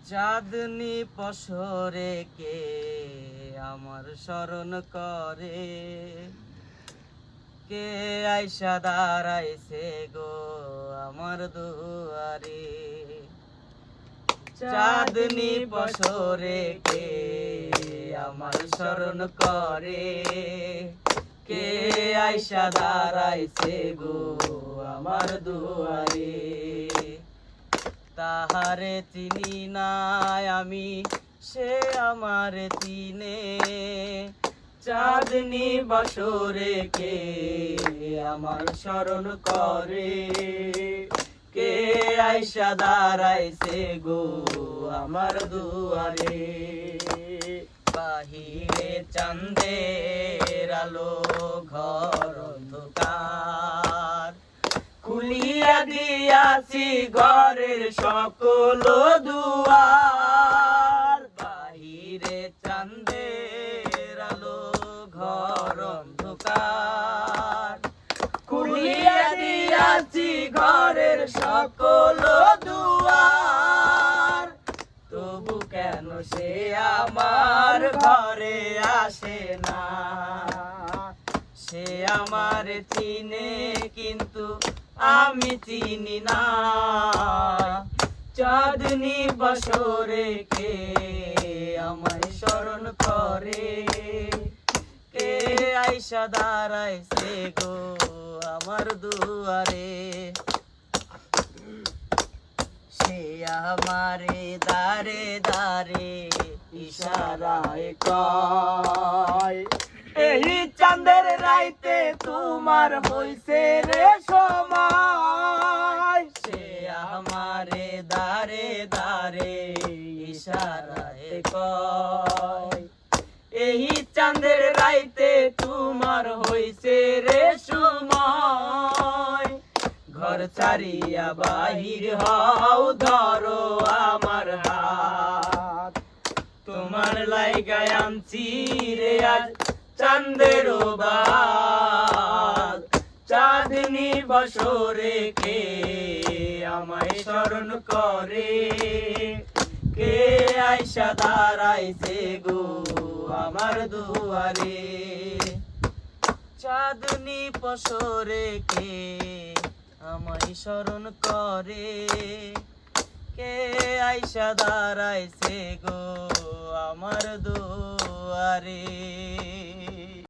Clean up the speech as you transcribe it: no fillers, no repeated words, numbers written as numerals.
চাঁদনি পশরে কে আমার স্মরণ করে, কে আইসা দাঁড়াইছে গো আমার দুয়ারে। চাঁদনি পশরে কে আমার স্মরণ করে, কে আইসা দাঁড়াইছে গো আমার দুয়ারে। তাহারে চিনি নাই আমি, সে আমার চিনে। চাঁদনি বসরে কে আমার স্মরণ করে, কে আইসা দাঁড়াইছে গো আমার দুয়ারে। বাহিরে চাঁদের আলো, ঘর অন্ধকার, খুলিয়া দিয়াছি ঘরের সকল দুয়ার। বাহিরে চাঁদের আলো, ঘর অন্ধকার, খুলিয়া দিয়াছি ঘরের সকল দুয়ার। তবু কেন সে আমার ঘরে আসে না? সে আমার চিনে কিন্তু আমি চিনি না। চাঁদনি বসরে কে আমায় স্মরণ করে, কে আইসা দাঁড়াইছে গো আমার দুয়ারে। সে আমারে দারে দারে ইশারায় কয়, এই চাঁদের রাইতে তোমার হইছে রে সময়। সে আমারে দারে দারে ইশারায় কয়, এই চাঁদের রাইতে তোমার হইছে রে সময়। ঘর ছাড়িয়া বাহির হও, ধরো আমার হাত, তোমার লাইগায় আনছি রে আজ চাঁদের বাত। চাঁদনি বসরে কে আমায় স্মরণ করে, কে আইসা দাঁড়াইছে গো আমার দুয়ারে। চাঁদনি বসরে কে আমায় স্মরণ করে, কে আইসা দাঁড়াইছে গো আমার দুয়ারে।